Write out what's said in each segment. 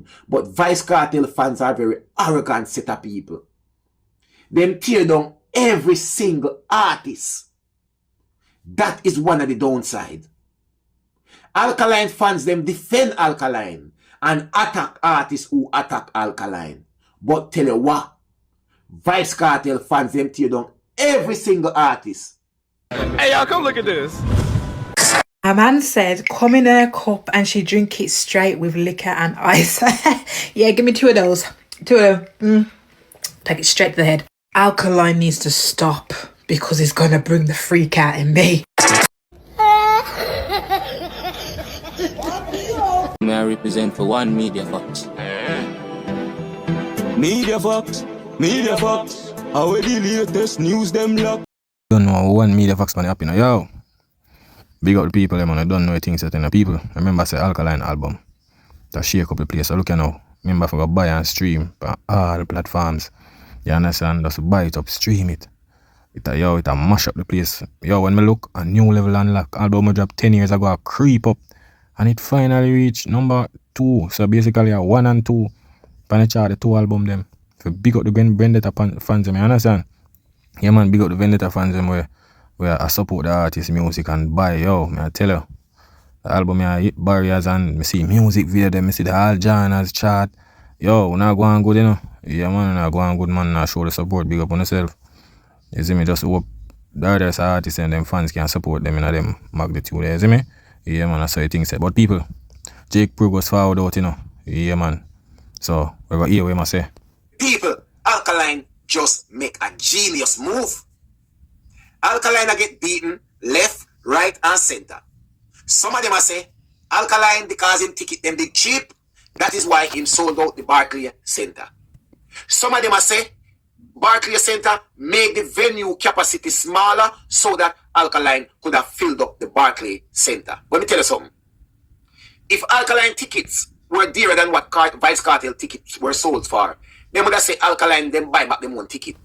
team. But Vice Kartel fans are very arrogant set of people. Them tear down every single artist. That is one of the downside. Alkaline fans, them defend Alkaline and attack artists who attack Alkaline. But tell you what, Vice Kartel fans, them tear down every single artist. Hey y'all, come look at this. A man said, come in her cup and she drink it straight with liquor and ice. Yeah, give me 2 of those. 2 of them. Take it straight to the head. Alkaline needs to stop because it's going to bring the freak out in me. May I represent for one Media Fox? Media Fox, Media Fox. How the latest news them lock? Don't know one Media Fox man happy now. Yo, big up the people them, man. I don't know things that in the people. Remember say Alkaline album. That shake up the place. So look you now. Remember for go buy and stream on all the platforms. You understand? Just buy it up, stream it. It a mash up the place. Yo, when me look, a new level unlock. Album I dropped 10 years ago, a creep up. And it finally reached number 2. So basically a 1 and 2. Pan the chart, the 2 album them. If you big up the Vendetta fans them, you understand? Yeah man, big up the Vendetta fans them where I support the artist music and buy. Yo, I tell you. The album I hit barriers and me see music video them, me see the all genres chart. Yo, we not going good, you know. Yeah man, not going good man, not show the support, big up on yourself. You see me, just hope the others artists and them fans can support them in them magnitude, you see me? Yeah man, that's how you think say. But people, Jake Pro goes forward out, you know. Yeah man. So, we're going to hear what I say. People, Alkaline just make a genius move. Alkaline get beaten left, right, and center. Some of them say, Alkaline because him ticket them big cheap. That is why him sold out the Barclays Center. Some of them say, Barclays Center make the venue capacity smaller so that Alkaline could have filled up the Barclays Center. Let me tell you something. If Alkaline tickets were dearer than what Vice Kartel tickets were sold for, they would have say Alkaline then buy back them one ticket.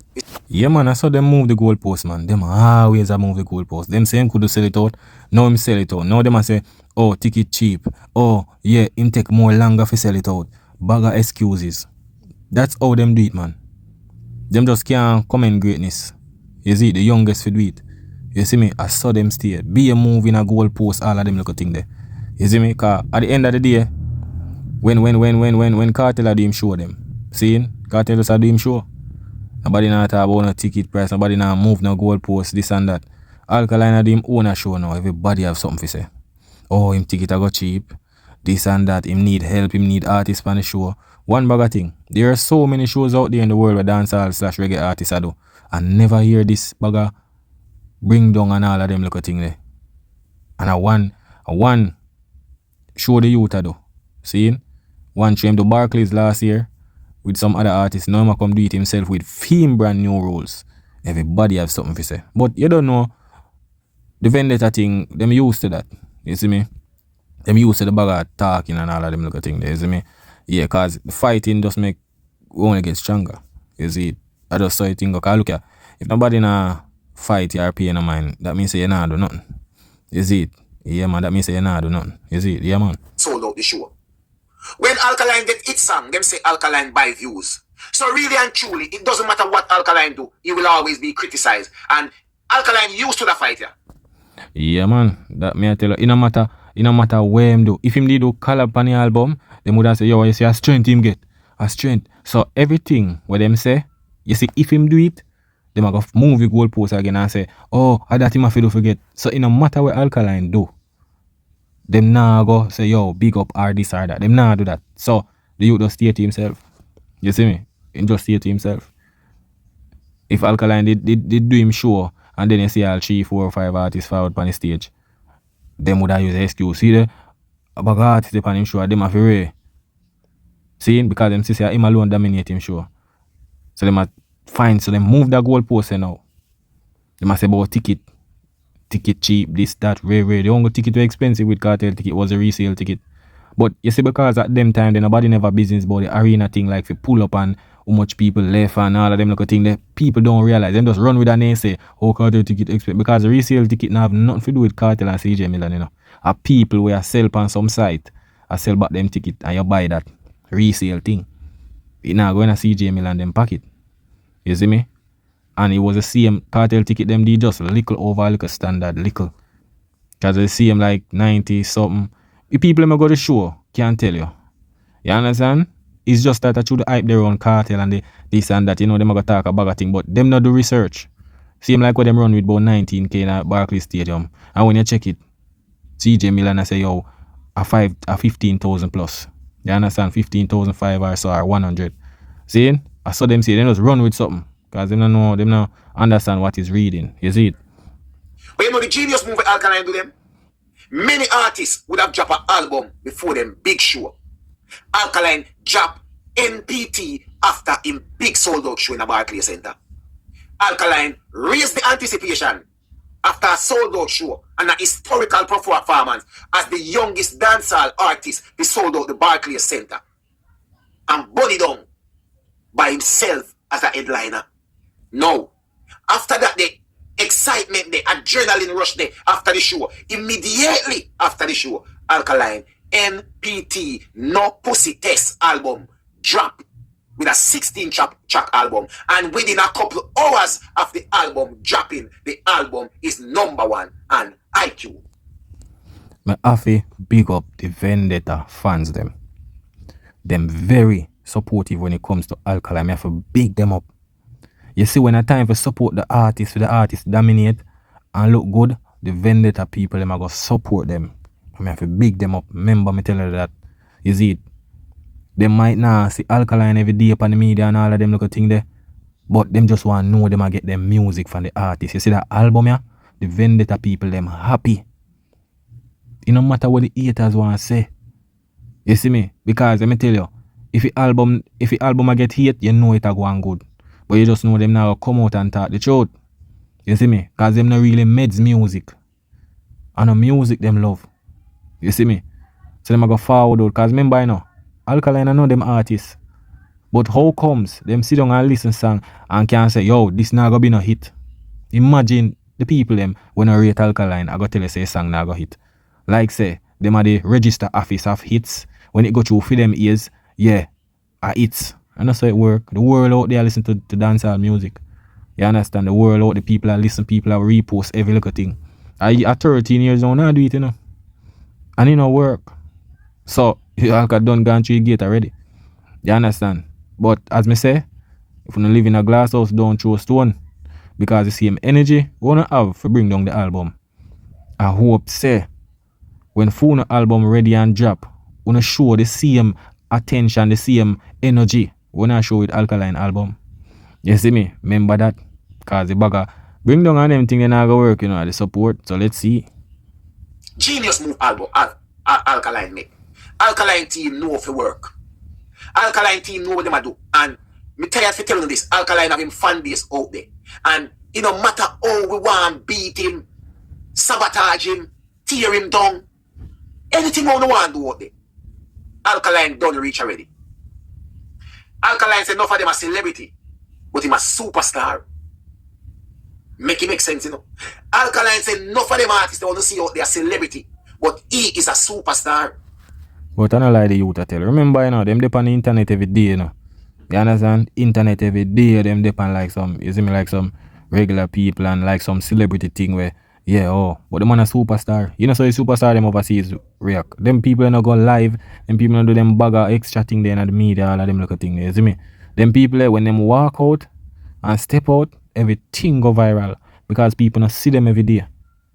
Yeah man, I saw them move the goalpost man. Them always move the goalpost. Them saying could sell it out. Now him sell it out. Now them say, oh ticket cheap. Oh yeah, him take more longer to sell it out. Bag of excuses. That's how them do it man. Them just can't come in greatness. You see, the youngest for do it. You see me, I saw them stay. Be a move in a goalpost, all of them little thing there. You see me, cause at the end of the day, when Kartel are doing show them. Seeing? Kartel just are doing show. Nobody not talk about no ticket price, nobody not move no goalpost, this and that. Alkaline are doing own a show now. Everybody have something to say. Oh, him ticket a go cheap. This and that. Him need help, him need artists on the show. One bag of thing. There are so many shows out there in the world where dancehall / reggae artists are do. And never hear this bag bring down and all of them little thing there. And a one show the youth a do. See? One came to Barclays last year with some other artists. Now he come do it himself with theme brand new rules. Everybody have something to say. But you don't know the Vendetta thing, them used to that. You see me? Them used to the bag of talking and all of them little thing there, you see me? Yeah, cause the fighting just make only get stronger. You see, I just saw it thing go. Cause look at if nobody na fight your pay no mind, that means say you nah do nothing. You see it? Yeah man, that means say you nah do nothing. You see it? Yeah man. Sold out the show. When Alkaline get its song, them say Alkaline buy views. So really and truly, it doesn't matter what Alkaline do, he will always be criticized. And Alkaline used to the fight, yeah. Yeah man, that me I tell you, it no matter where him do. If him did do collab on the album, them would have say, yo, you see a strength him get. A strength. So everything what them say, you see, if him do it, them are going to move the goalpost again and say, oh, I that him have to forget. So it no matter what Alkaline do, them now go say, yo, big up or this or that. Them now do that. So the youth just stay to himself. You see me? He just stay to himself. If Alkaline did do him show, and then you see all 3, 4, 5 artists forward on the stage, them would have used the excuse. See the bag of artists upon him show, them have to ray. See, because them see him alone dominate him show. So them are fine. So them move the goalpost now. They must say about ticket cheap, this, that, rare. The only ticket was expensive with Kartel ticket was a resale ticket. But you see, because at them time, then nobody never business about the arena thing, like if you pull up and how much people left and all of them like a thing that people don't realize. Them just run with a name say, oh, Kartel ticket expensive. Because the resale ticket now have nothing to do with Kartel and CJ Milan, you know. A people where sell on some site, I sell back them ticket and you buy that. resale thing. It now going to CJ Mill and them pocket. You see me? And it was the same cartel ticket them did just little over little standard, little. Cause they see him like 90 something. The people them go to show can't tell you. You understand? It's just that I should hype their own cartel and this and that, you know, them go talk about a thing, but them not do research. Same like what them run with about 19k in a Barclays Stadium. And when you check it, CJ Milan I say yo, a 15,000 plus. You understand? 15,005 or so or 100. See? I saw them say they just run with something. Because them don't understand what is reading. You see it? But you know the genius move Alkaline do them? Many artists would have dropped an album before them big show. Alkaline drop NPT after him big sold out show in a Barclays Center. Alkaline raised the anticipation after a sold out show and a historical performance as the youngest dancehall artist be sold out the Barclays Center. And bunny down by himself as a headliner. No. After that, the excitement, the adrenaline rush there after the show. Immediately after the show, Alkaline NPT No Pussy Test album drop with a 16-track album. And within a couple hours of the album dropping, the album is #1 on iTunes. My Afi big up the Vendetta fans them. Them very supportive when it comes to Alkaline. I have to big them up. You see, when a time for support the artist dominate and look good, the Vendetta people them I go support them. I have to big them up. Remember me tell you that. You see it? They might not see Alkaline every day upon the media and all of them little thing there. But them just want to know them and get them music from the artist. You see that album here? The Vendetta people them happy. It no matter what the haters want to say. You see me? Because let me tell you, if the album I get hate, you know it a go on good. But you just know them now come out and talk the truth. You see me? Because them not really meds music. And the music them love. You see me? So them a go forward out. Because remember, you know, Alkaline I know them artists. But how comes them sit down and listen song and can say, yo, this not gonna be no hit? Imagine the people them when I rate Alkaline, I go tell you say song not go hit. Like say, them are the register office of hits. When it go through for them ears, yeah, a hits. And that's how it work. The world out there listen to dancehall music. You understand? The world out, the people that listen, people that repost every little thing. I 13 years old, I do it, you know. And it no work. So, you all got done gone through the gate already. You understand? But as me say, if you don't live in a glass house, don't throw a stone. Because the same energy we want to have to bring down the album. I hope say, when Funa album ready and drop, we want to show the same attention, the same energy when I show with Alkaline album. You see me? Remember that? Because the bagger bring down on them thing they not go work, you know, the support. So let's see. Genius move album Alkaline make. Alkaline team know for work. Alkaline team know what them a do. And me tired for telling this. Alkaline have him fan base out there. And it no matter how we want beat him, sabotage him, tear him down, anything we want to do out there. Alkaline done reach already. Alkaline said enough of them a celebrity, but him a superstar. Make it make sense, you know. Alkaline said enough of them artists they want to see out there a celebrity, but he is a superstar. But I don't like the youth I tell. Remember, you know, them dep on the internet every day, you know. You understand? Internet every day, them dep on like some, you see me, like some regular people and like some celebrity thing where, yeah, oh, but the man a superstar. You know, so the superstar them overseas react. Them people you know go live, them people you know do them bagger extra thing there in the media, all of them little thing there, you see me? Them people when them walk out and step out, everything go viral because people not see them every day.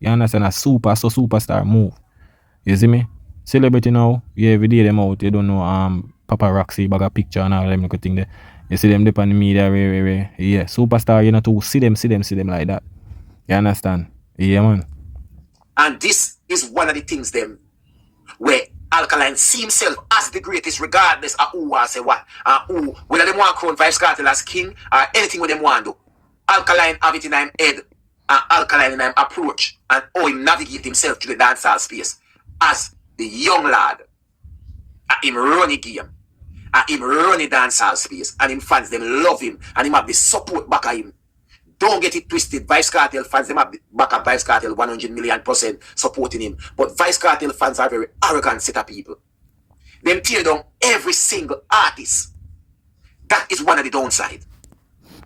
You understand? A superstar move. You see me? Celebrity now, yeah, every day them out, you don't know paparazzi, bag a picture and all them little thing there. You see them dip on the media, yeah, superstar, you know, to see them like that. You understand? Yeah, man. And this is one of the things them where Alkaline see himself as the greatest regardless of who I say what. Who, whether they want to crown Vybz Kartel as king or anything what them want to do. Alkaline have it in him head and Alkaline in him approach and how he navigate himself through the dancehall space as the young lad. Him run the game. Him run the dancehall space. And him fans them love him. And him have the support back of him. Don't get it twisted. Vybz Kartel fans them have the back of Vybz Kartel 100 million% supporting him. But Vybz Kartel fans are very arrogant set of people. Them tear down every single artist. That is one of the downside.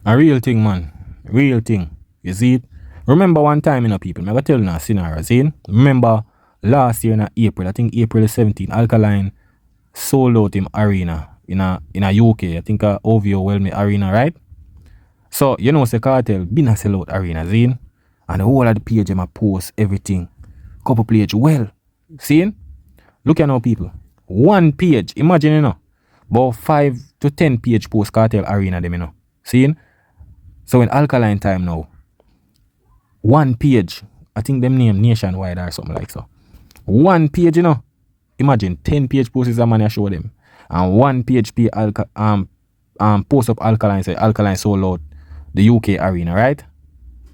A real thing, man. Real thing. You see it? Remember one time, people, I'm going to tell you a scenario, see? Remember last year in April, I think April 17th, Alkaline sold out him arena in a UK. I think OVO Wellme arena, right? So, say Kartel been a sell out arena, see? And the whole of the page, them a post everything. Couple page, well, see? Look at now, people. One page, imagine, about 5 to 10 page post Kartel arena, them, See? So in Alkaline time now, one page, I think them name Nationwide or something like so. One page, imagine 10 page posts is a man I show them. And one PHP post up Alkaline say Alkaline sold out the UK arena, right?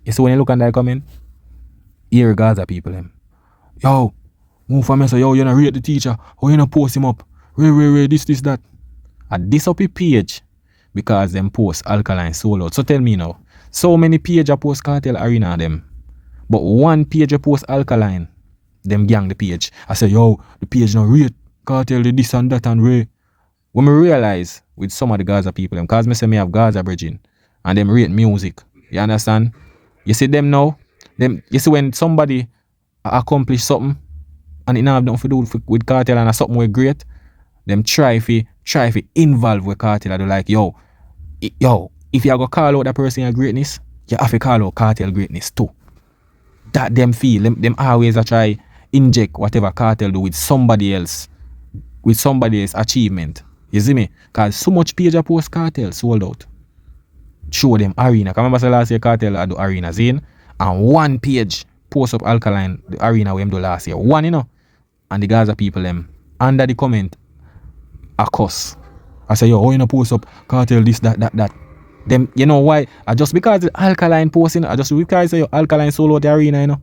You see when you look at that comment, here Gaza people them. Yo, move for me, so yo, you not rate the teacher, or you not post him up. This, that. And this up a page because them post Alkaline sold out. So tell me now, so many page a post Kartel arena them, but one page a post Alkaline, them gang the page. I say, yo, the page no rate Kartel the this and that and way. When me realize with some of the Gaza people, them, cause me say me have Gaza bridging and them rate music. You understand? You see them now? You see when somebody accomplish something and it not have nothing to do with Kartel and something way great, them try fi involve with Kartel and do like, yo, if you go call out that person a greatness, you have to call out Kartel greatness too. That them feel, them always a try inject whatever Kartel do with somebody else achievement. You see me? Cause so much page a post Kartel sold out. Show them arena. Can remember last year Kartel I do arena zine and one page post up Alkaline the arena we do last year. One, and the Gaza people them under the comment a cuss. I say, yo, how you not post up Kartel this, that. Them, you know why? I just because the Alkaline posting, I just because say yo, Alkaline sold out the arena,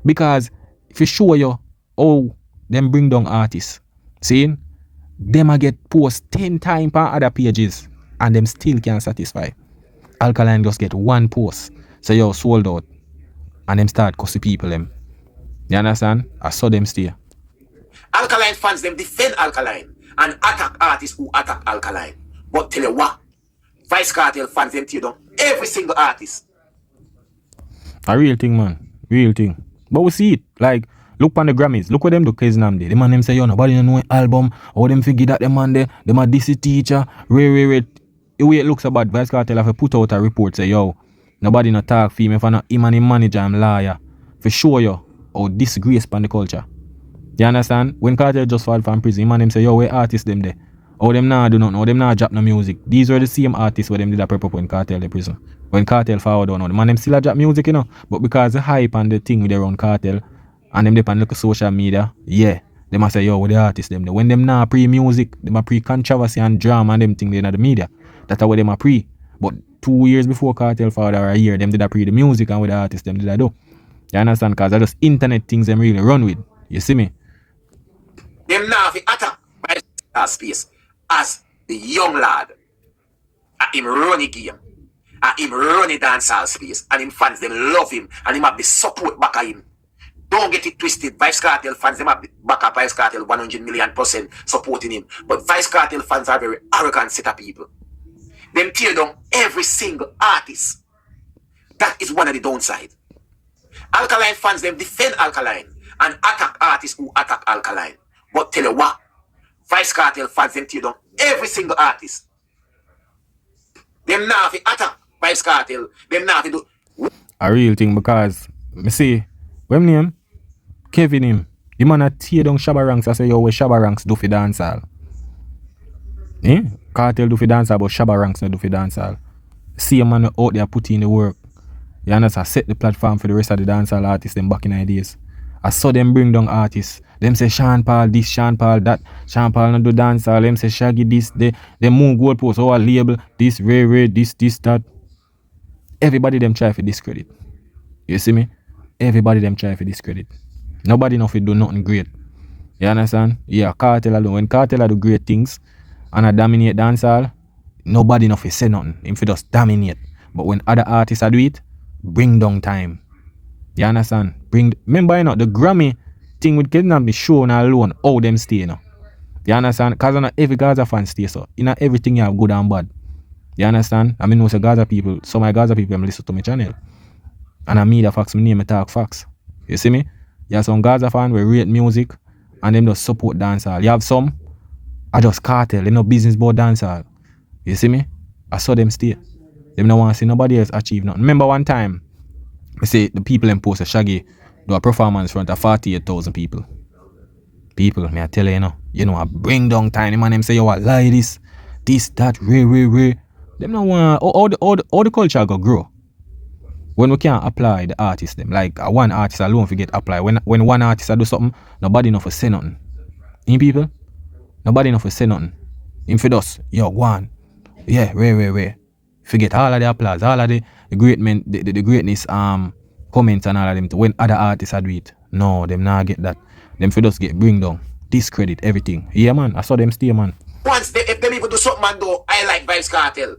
Because if you show you how them bring down artists, see, them a get post 10 times on other pages and them still can't satisfy. Alkaline just get one post. So yo sold out. And them start cussing people them. You understand? I saw them stay. Alkaline fans them defend Alkaline and attack artists who attack Alkaline. But tell you what, Vice Kartel fans them tear down every single artist. A real thing, man. Real thing. But we see it. Like, look on the Grammys. Look what them do Case Namdi. The man them say, yo, nobody don't know album. Or them figure that them man there. Them a DC teacher. The way it looks about Vice Kartel have to put out a report say, yo, nobody not talk for him if I not him and him manager and lawyer. For show you how disgrace upon the culture. You understand? When Kartel just filed from prison, him and him say, yo, where artists them there? Or them nah do nothing, or them nah drop no music. These were the same artists where them did a prep up when Kartel the prison. When Kartel forward on, the man them still a drop music, But because the hype and the thing with their own Kartel, and them depend on the social media, yeah, they must say, yo, what the artists them there. When them nah pre-music, them a pre-controversy and drama and them thing they in the media. That's what them a pre. But 2 years before Kartel forward or a year, them did a pre the music and with the artists them did a do. You understand? Because that's just internet things them really run with. You see me? Them now fi attack by space as the young lad. And him run the game. And him run the dancehall space. And him fans them love him. And him have the support back of him. Don't get it twisted. Vice Kartel fans them have the back of Vice Kartel 100 million% supporting him. But Vice Kartel fans are very arrogant set of people. Them tear down every single artist. That is one of the downside. Alkaline fans them defend Alkaline and attack artists who attack Alkaline. But tell you what, Vice Kartel fans them tear down every single artist. Them now fi attack Vice Kartel. Them now fi do A real thing because me see when name Kevin him. The man a tear down Shabba Ranks. I say yo where Shabba Ranks do fi dancehall. Kartel do fi dancehall but Shabba Ranks no do fi dancehall. See a man out there put in the work. You understand? Set the platform for the rest of the dancehall artists them back in the days. I saw them bring down artists. Them say Sean Paul this, Sean Paul that. Sean Paul not do dancehall. Them say Shaggy this. They move goalposts. Oh, a label this, Ray, this, that. Everybody them try for discredit. You see me? Everybody them try for discredit. Nobody know if do nothing great. You understand? Yeah, Kartel alone. When Kartel do great things and I dominate dancehall, nobody know if say nothing. Him fi just dominate. But when other artists do it, bring down time. You understand? Remember the Grammy thing with Kidnap the show now alone, how them stay now. You understand? Because not every Gaza fan stay so. In everything you have good and bad. You understand? I mean, also Gaza people, some of my Gaza people listen to my channel. And I media facts, my name, I talk facts. You see me? You have some Gaza fan we rate music and them just support dancehall. You have some, I just cartel, they no business about dancehall. You see me? I saw them stay. Them no want to see nobody else achieve nothing. Remember one time, I say the people in post a Shaggy do a performance in front of 48,000 people. People, me I tell you know, I bring down tiny man, them say, yo, I lie this, that, Ray. Them no want, all the culture go grow. When we can't apply the artist them, like one artist alone forget apply. When one artist do something, nobody enough for say nothing. In people, nobody enough for say nothing. In for us, yo, one, yeah, Ray. Forget all of the applause, all of the great men, the greatness comments and all of them. When other artists do it, no, them not get that. Them for just get bring down, discredit everything. Yeah, man, I saw them stay, man. Once if them even do something, man, though, I like Vybz Kartel.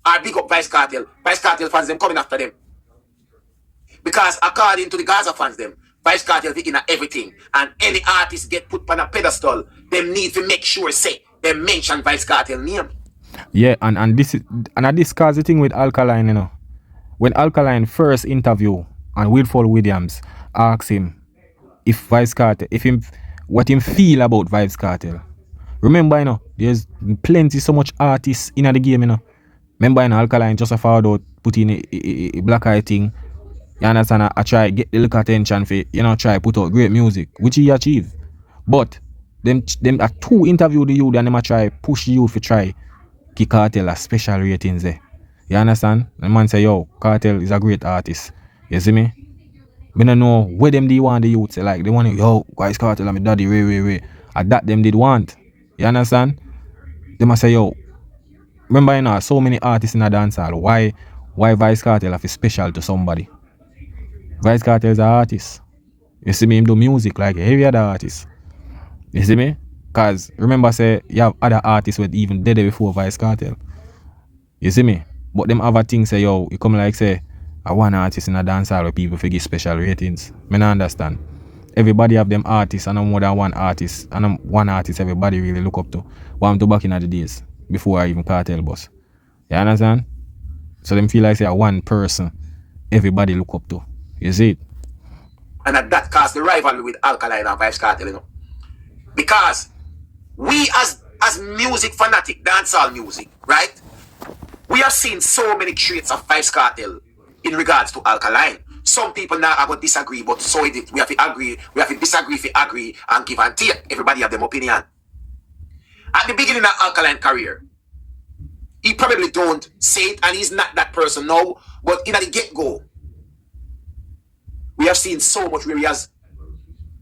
Or big up Vybz Kartel. Vybz Kartel fans, them coming after them. Because according to the Gaza fans, them, Vybz Kartel fit in everything. And any artist get put on a pedestal, them need to make sure, say, they mention Vybz Kartel name. Yeah, and this is, and I discuss the thing with Alkaline, you know. When Alkaline first interview and Wilford Williams asked him if Vybz Kartel, what him feel about Vybz Kartel. Remember, you know, there's plenty, so much artists in the game, you know. Remember, you know, Alkaline just found out, put in a black eye thing. You understand? I try get the look attention for, you know, try put out great music, which he achieved. But them are two interview the youth and them a try push you for try give Kartel a special ratings there. You understand? The man say, yo, Kartel is a great artist. You see me? I don't know where them they want the youth say, like they want, yo, Vybz Kartel and my daddy, Ray. And that them did want. You understand? They must say, yo, remember, you know, so many artists in a dancehall. Why Vybz Kartel have special to somebody? Vybz Kartel is an artist. You see me, him do music like every other artist. You see me? Cause remember, say you have other artists with even dead before Vybz Kartel. You see me? But them other things say, yo, you come like say, I one artist in a dancehall where people forget special ratings. Me not understand. Everybody have them artists and more than one artist. And one artist everybody really look up to. What I'm to back in the days before I even Kartel boss. You understand? So them feel like say one person everybody look up to. You see it? And that caused the rivalry with Alkaline and Vybz Kartel, you know. Because we as music fanatic, dancehall music, right? We have seen so many traits of Vybz Kartel in regards to Alkaline. Some people now are going to disagree, but so it is. We have to agree, we have to disagree if we agree and give and take. Everybody have their opinion. At the beginning of Alkaline career, he probably don't say it and he's not that person now, but in the get-go, we have seen so much where he has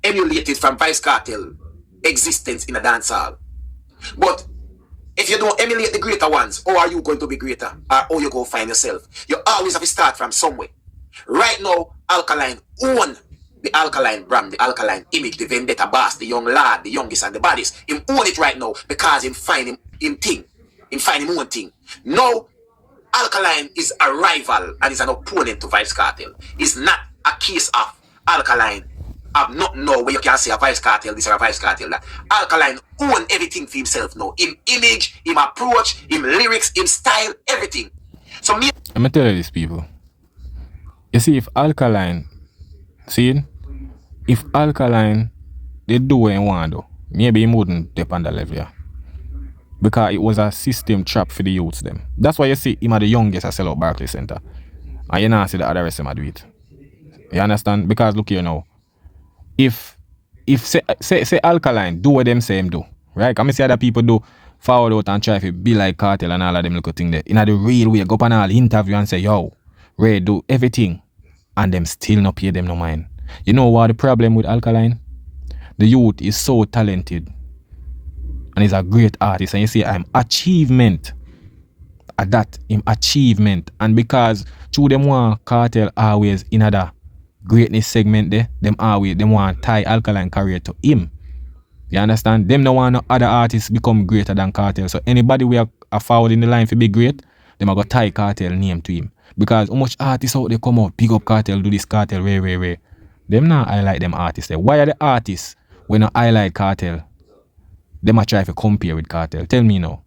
emulated from Vybz Kartel existence in a dancehall. But if you don't emulate the greater ones, how are you going to be greater? Or how you go find yourself? You always have to start from somewhere. Right now, Alkaline own the Alkaline brand, the Alkaline image, the vendetta boss, the young lad, the youngest and the baddest. Him own it right now because him find him thing. Him find him own thing. Now, Alkaline is a rival and is an opponent to Vybz Kartel. It's not a case of Alkaline have not know where you can say a Vybz Kartel this or a Vybz Kartel that. Alkaline own everything for himself now. Him image, him approach, him lyrics, him style, everything. So me, I'm gonna tell you this, people. You see, if Alkaline they do what they want to, maybe he wouldn't dip on the level, yeah. Because it was a system trap for the youths them. That's why you see him are the youngest I sell out Barclays Center. And you not see the other rest of them do it. You understand? Because look here now. If say Alkaline do what them say him do, right? Come see other people do forward out and try to be like Kartel and all of them little thing there. In the real way, go up on all interview and say, yo, Ray do everything. And them still not pay them no mind. You know what the problem with Alkaline? The youth is so talented. And he's a great artist. And you see, I'm achievement. At that, him achievement. And because through them want Kartel always in other greatness segment there, them want tie Alkaline career to him. You understand? Them no want no other artists become greater than Kartel. So anybody we are forward in the line for be great, them are go tie Kartel name to him. Because how much artists out they come out, big up Kartel, do this Kartel, Ray. Them now highlight them artists there. Why are the artists when I highlight Kartel? them a try to compare with Kartel. Tell me now.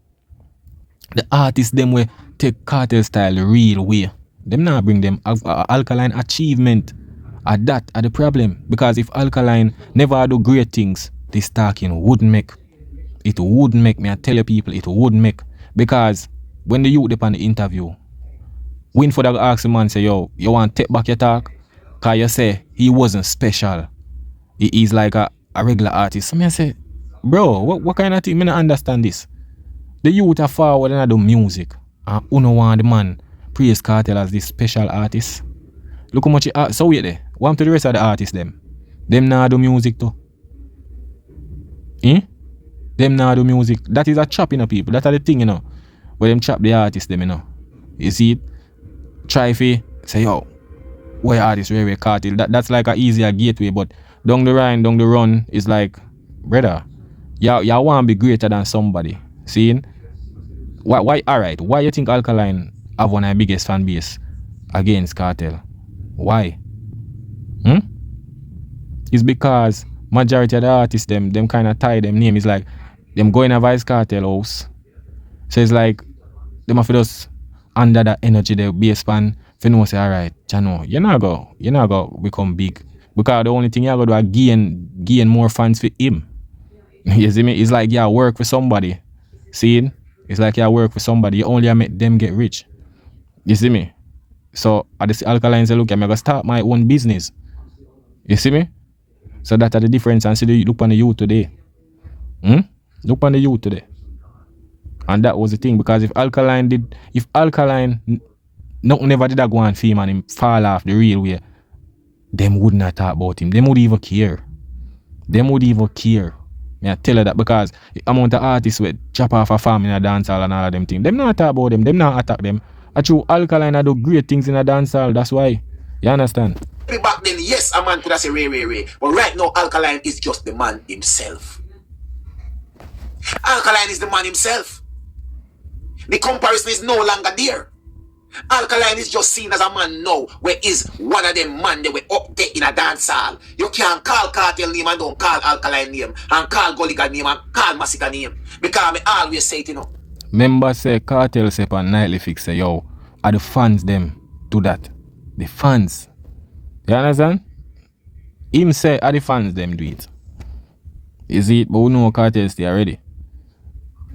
The artists them way take Kartel style the real way. Them not bring them Alkaline achievement. At that are the problem. Because if Alkaline never do great things, this talking wouldn't make. It wouldn't make me. I tell you people, it wouldn't make. Because when the youth upon the interview, Winford ask the man, say, yo, you want to take back your talk? Because you say he wasn't special. He's like a regular artist. So I say, bro, what kind of thing? I don't understand this. The youth are forward and do music. And who no want the man praise Kartel as this special artist. Look how much so wait there. What to the rest of the artists them? Them now do music too. Them now do music. That is a chop, people. That are the thing, where them chop the artists them, You see it? Try to say, yo, where artists, where Kartel. That's like a easier gateway, but down the run is like, brother, y'all want to be greater than somebody. Seeing? Why alright, why you think Alkaline have one of the biggest fan base against Kartel? Why? It's because majority of the artists them kind of tie them name. It's like them going a Vice Kartel house. So it's like them have to just under that energy the bass fan if you know say alright, Chano, you're not go become big. Because the only thing you're gonna do is gain more fans for him. You see me? It's like you work for somebody. See? It's like you work for somebody. You only make them get rich. You see me? So I just Alkaline say, look, I'm gonna start my own business. You see me? So that are the difference. And see, look on the youth today. Look on the youth today. And that was the thing. Because if Alkaline never did that go on film and him fall off the real way, them would not talk about him. Them would even care. I tell you that because the amount of artists with chop off a farm in a dancehall and all of them things, them not talk about them, them not attack them. Actually, Alkaline do great things in a dancehall, that's why. You understand? Back then, yes, a man could have said Ray. But right now, Alkaline is just the man himself. Alkaline is the man himself. The comparison is no longer there. Alkaline is just seen as a man now where is one of them man they were up there in a dance hall. You can't call Kartel name and don't call Alkaline name and call Gulligan name and call Massacre name. Because I always say it, Member say Kartel say on Nightly Fix say, yo, are the fans them do that? The fans. You understand? Him say are the fans them do it. Is it? But we know Kartel stay already.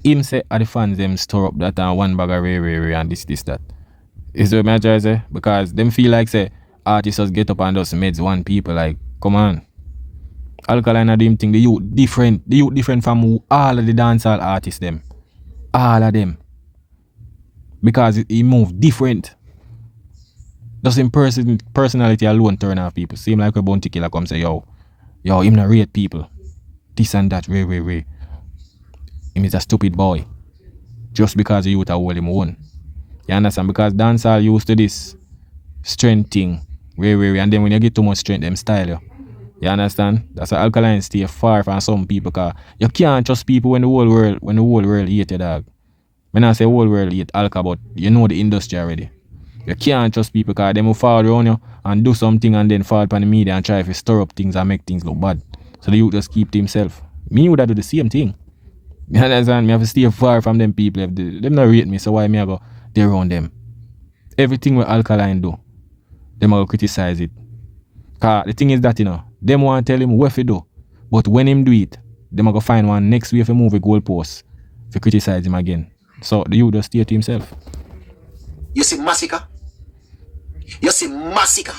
Him say are the fans them store up that and one bag of Ray and this that. Is what I try to say? Because them feel like say artists just get up and just meds one people like, come on. Alkaline and them think the youth different from all of the dancehall artists them. All of them. Because he move different. Just in personality alone turn off people. Seem like a bounty killer come say, yo, him not rate people. This and that, Ray. Him is a stupid boy. Just because the youth are hold him one. You understand? Because dancehall used to this strength thing. Ray. And then when you get too much strength, them style you. You understand? That's why Alkaline stay far from some people. Because you can't trust people when the whole world hate you, dog. When I say whole world hate Alka, but you know the industry already. You can't trust people because they will fall around you and do something and then fall upon the media and try to stir up things and make things look bad. So the youth just keep to himself. Me would have do the same thing. You understand? Me have to stay far from them people. If them not rate me, so why me I go there around them? Everything what Alkaline do, them will criticize it. Cause the thing is that, them want to tell him what to do. But when him do it, them will go find one next way if he move a goalpost to criticize him again. So the youth just stay to himself. You see Massacre? You see Massacre?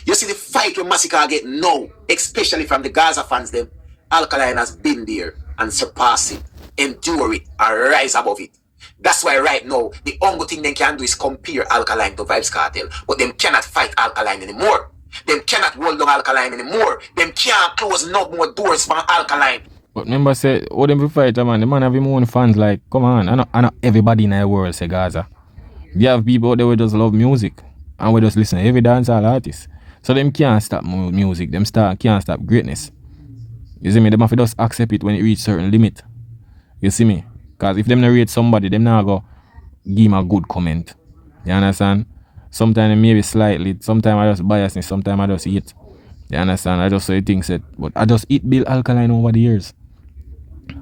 You see the fight with Massacre get now, especially from the Gaza fans them. Alkaline has been there and surpass it, endure it, and rise above it. That's why right now, the only thing they can do is compare Alkaline to Vybz Kartel. But them cannot fight Alkaline anymore. Them cannot hold on Alkaline anymore. Them can't close no more doors from Alkaline. But remember say, all them fight, man, the man have him own fans like, come on, I know everybody in the world say Gaza. You have people out there who just love music and we just listen to every dancehall artist. So them can't stop music, them can't stop greatness. You see me? Them have to just accept it when it reach certain limit. You see me? Because if them not rate somebody, them not go give him a good comment. You understand? Sometimes maybe slightly, sometimes I just biasness, sometimes I just eat. You understand? I just say things that, but I just eat Bill Alkaline over the years.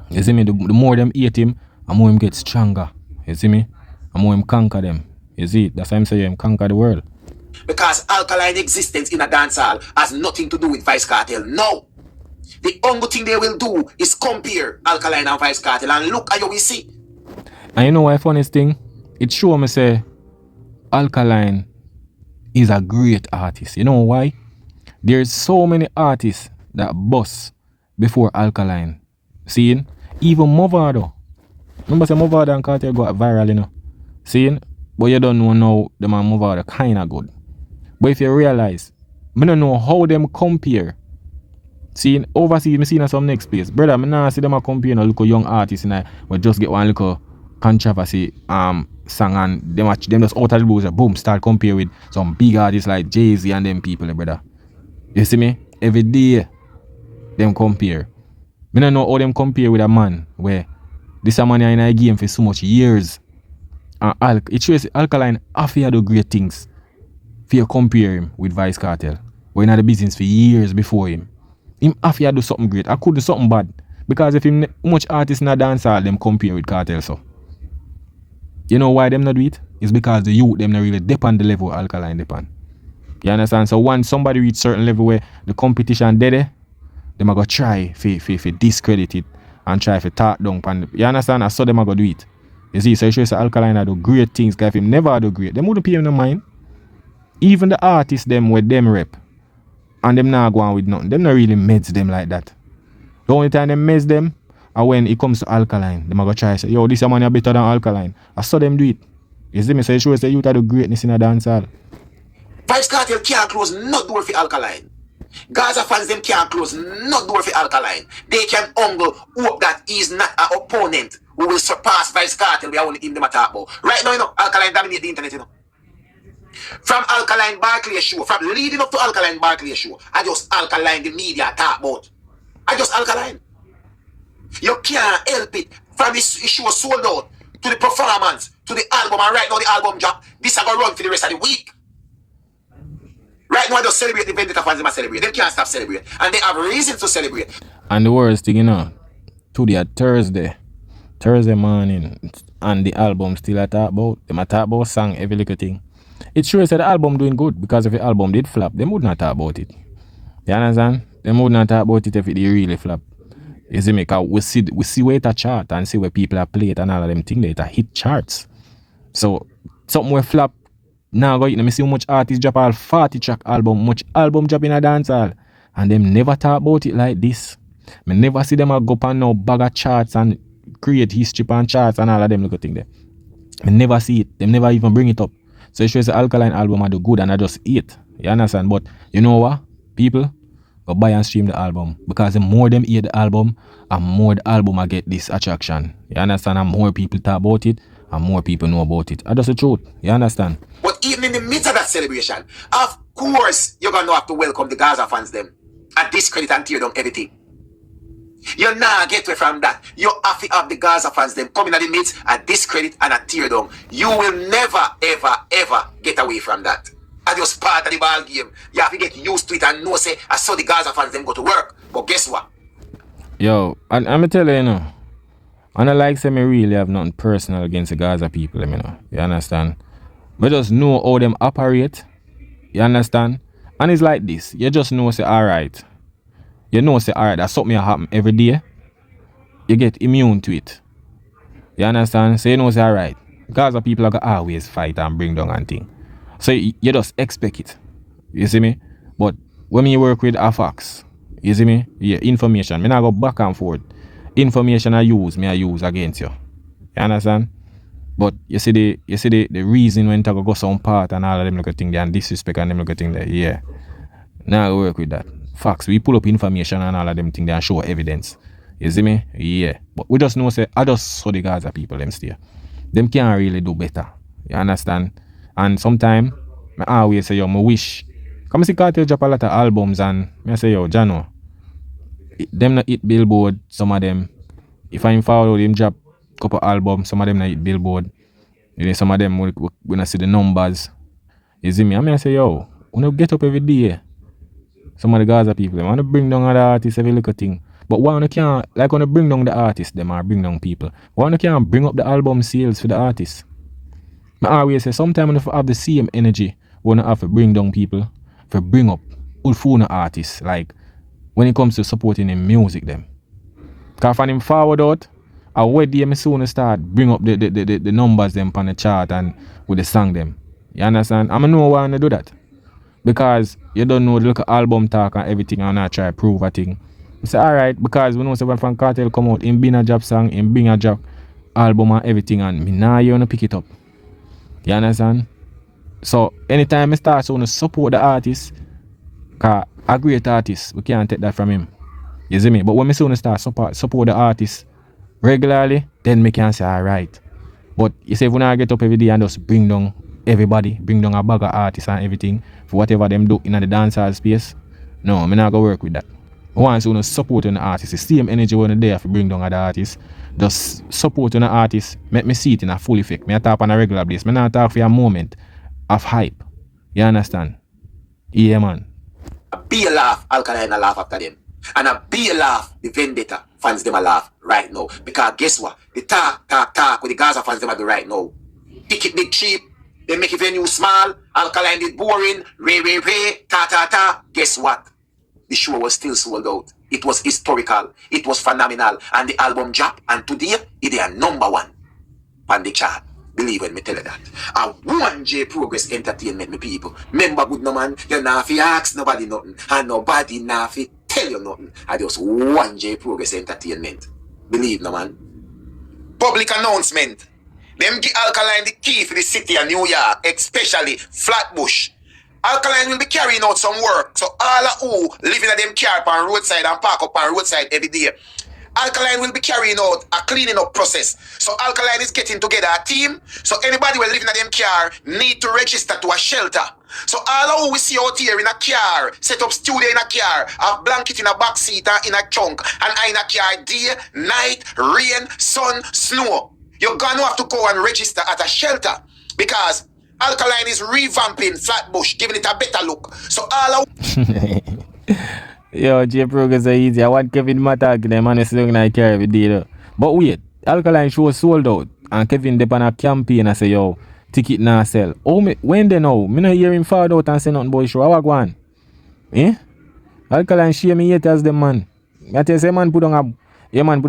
You see me? The more them hate him, the more him get stronger. You see me? The more him conquer them. You see? That's why I'm saying him conquer the world. Because Alkaline existence in a dancehall has nothing to do with Vice Kartel. No. The only thing they will do is compare Alkaline and Vice Kartel and look at you we see. And you know why funniest thing? It show me say Alkaline is a great artist. You know why? There's so many artists that bust before Alkaline. Seeing? Even Movado. Remember say Movado and Kartel got viral, you know. Seeing? But you don't know now them and Movado kinda good. But if you realize, I don't know how them compare. Seeing overseas, I see some next place. Brother, I not see them a compare no look young artists in but just get one little controversy song and them just out of the blue, boom, start compare with some big artists like Jay-Z and them people, brother. You see me? Every day them compare. I don't know how them compare with a man where this a man in a game for so much years. And it shows Alkaline after do great things. If you compare him with Vice Kartel, we're in the business for years before him. Him after do something great. I could do something bad. Because if him much artists in a dancehall them compare with Kartel so. You know why them not do it? It's because the youth them not really depend the level Alkaline depend. You understand? So once somebody reach certain level where the competition dead, them are go try for discredit it and try for talk down pan. You understand? I saw them are go do it. You see, so you show Alkaline do great things, because if him never do great, them wouldn't pay him no mind. Even the artists them with them rep and them not go on with nothing. Them not really meds them like that. The only time them meds them are when it comes to Alkaline. Them are go try say, yo, this man is better than Alkaline. I saw them do it. You see me? So it shows the youth do greatness in a dancehall. Vice Kartel can't close no door for Alkaline. Gaza fans them can't close no door for Alkaline. They can only hope that he's not an opponent who will surpass Vice Kartel. We are only in them talk about. Right now, you know, Alkaline dominate the internet, you know. From Alkaline Barclays show, from leading up to Alkaline Barclays show, I just Alkaline the media talk about. I just Alkaline. You can't help it. From this show sold out to the performance, to the album, and right now the album drop, this is going to run for the rest of the week. Right now, I just celebrate the Vendetta fans, they celebrate. They can't stop celebrating. And they have reason to celebrate. And the worst thing, you know, today at Thursday morning, and the album still I talk about. Them I talk about song, every little thing. It shows that the album doing good, because if the album did flop, they would not talk about it. You understand? They would not talk about it if it really flop. You see me? Because we see where it a chart and see where people are played and all of them things, it a hit charts. So, something will flop. Now go let me see how much artists drop all 40 track album, much album drop in a dancehall, and them never talk about it like this. Me never see them a go on no bag of charts and create history on charts and all of them little thing there. Me never see it. Them never even bring it up. So it shows the Alkaline album I do good and I just eat. You understand? But you know what? People go buy and stream the album, because the more them hear the album and more the album I get this attraction. You understand? And more people talk about it and more people know about it. That's the truth. You understand? But even in the midst of that celebration, of course, you're going to have to welcome the Gaza fans them and discredit and tear down everything. You not get away from that. You have to have the Gaza fans them coming at the midst and discredit and a tear down. You will never, ever, ever get away from that. That's just part of the ball game. You have to get used to it and know, say, I saw the Gaza fans them go to work. But guess what? Yo, and I'm tell you, you know, and I like say me really have nothing personal against the Gaza people, you know. You understand? We just know how them operate. You understand? And it's like this. You just know, say, alright. You know, say, alright, that's something that happen every day. You get immune to it. You understand? So you know, say, alright. Gaza people are going to always fight and bring down and thing. So you just expect it. You see me? But when you work with a facts, you see me? Yeah, information. Me not go back and forth. Information I use against you. You understand? But you see the reason when you go some part and all of them look at things there and disrespect and them look at things there. Yeah. Now I work with that. Facts. We pull up information and all of them things there and show evidence. You see me? Yeah. But we just know, say, I just saw the Gaza people them stay. Them can't really do better. You understand? And sometimes I always say, yo, my wish. Come see Kartel drop a lot of albums and I say, yo, Jano, them not hit Billboard, some of them. If I follow them drop couple albums, some of them not hit Billboard. You know, some of them when I see the numbers. You see me? I say, yo, when you get up every day, some of the Gaza people, I want to bring down other artists every little thing. But why you can't, like when you bring down the artists, them or bring down people, why you can't bring up the album sales for the artists? I always say, sometimes if you have the same energy, when you have to bring down people, for bring up full artists, like when it comes to supporting in music them. Because when him forward out, I wait them soon start bring up the numbers them on the chart and with the song them. You understand? I know why I do that. Because you don't know the look album talk and everything and I try to prove a thing. I say alright, because we know when from Kartel come out, him bring a job song, him bring a job album and everything and me now you wanna pick it up. You understand? So anytime I start to support the artist, cause a great artist, we can't take that from him. You see me? But when me soon start support the artist regularly, then me can say alright. But you say if we not get up every day and just bring down everybody, bring down a bag of artists and everything for whatever them do in the dancehall space, no, me not gonna work with that. Once you support an artist, the same energy when you're there for bring down other artists, just support an artist, make me see it in a full effect. Me talk on a regular basis. Me not talk for a moment of hype. You understand? Yeah, man. A be a laugh, Alkaline a laugh after them. And a be a laugh, the Vendetta fans them a laugh right now. Because guess what? The talk with the Gaza fans them a do right now. Ticket big cheap, they make it venue small, Alkaline did boring, ray, ta. Guess what? The show was still sold out. It was historical. It was phenomenal. And the album dropped. And today, it is number one on the chart. Believe when me tell you that. A 1J Progress Entertainment, me people. Remember, good no man, you not fi ask nobody nothing. And nobody not fi tell you nothing. I just 1J Progress Entertainment. Believe no man. Public announcement. Them give Alkaline the key for the city of New York, especially Flatbush. Alkaline will be carrying out some work. So all of who living at them car on roadside and park up on roadside every day, Alkaline will be carrying out a cleaning up process. So Alkaline is getting together a team. So anybody who living at them car need to register to a shelter. So all of who we see out here in a car, set up studio in a car, have blanket in a back seat and in a trunk, and in a car day, night, rain, sun, snow. You're gonna have to go and register at a shelter because Alkaline is revamping Flatbush, giving it a better look. So all of Yo, J Progress are easy. I want Kevin Matak them and it's looking like care every day though. But wait, Alkaline show sold out and Kevin dep on a campaign and say yo, ticket now sell. Oh me when they know? Me not hear him forward out and say nothing boy show. How go on? Eh? Alkaline share me haters them man. I tell you man put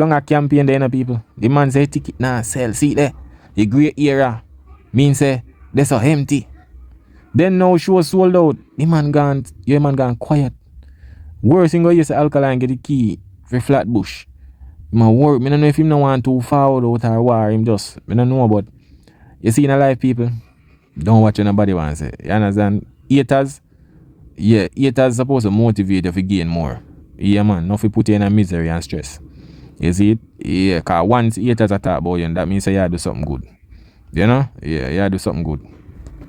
on a campaign there people. The man say ticket now sell. See there? The great era. Mean say they so empty. Then now show sold out. The man gone quiet. Worst thing you say Alkaline get the key for Flatbush. My work, I don't know if him no want to forward out or war him just. I don't know, but you see in a life people, don't watch nobody want to say. You understand? Haters supposed to motivate you to gain more. Yeah man, not to put you in a misery and stress. You see it? Yeah, cause once haters attack about you, that means you do something good. You know? Yeah, you do something good.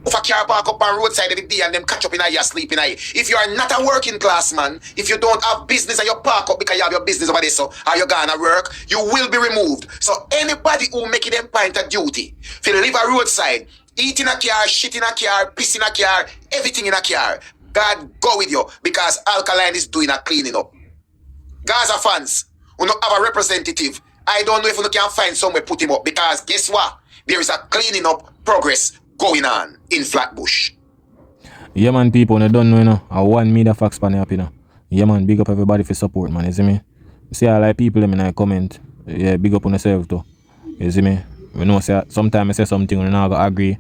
If a car park up on roadside every day and them catch up in your sleeping eye. If you are not a working class man, if you don't have business and you park up because you have your business over there, so are you gonna work, you will be removed. So anybody who making them point of duty, if you live a roadside, eat in a car, shit in a car, piss in a car, everything in a car, God go with you because Alkaline is doing a cleaning up. Gaza fans, who don't have a representative, I don't know if you can find somewhere put him up because guess what? There is a cleaning up progress going on in Flatbush. Yeah man people, you don't know you know. I want me the facts pan up you know. Yeah man, big up everybody for support man, you see me? See I like people them in a comment. Yeah, big up on yourself too. You see me? We know say sometimes I say something and I go agree.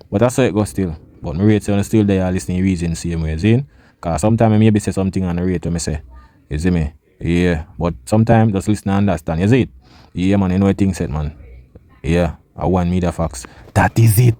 But that's how it goes still. But my rate say still there listening reason same way, you see? Cause sometimes I maybe say something and the rate when I say. You see me? Yeah. But sometimes just listen and understand. You see it? Yeah man, you know what things said man. Yeah. I want me the facts. That is it.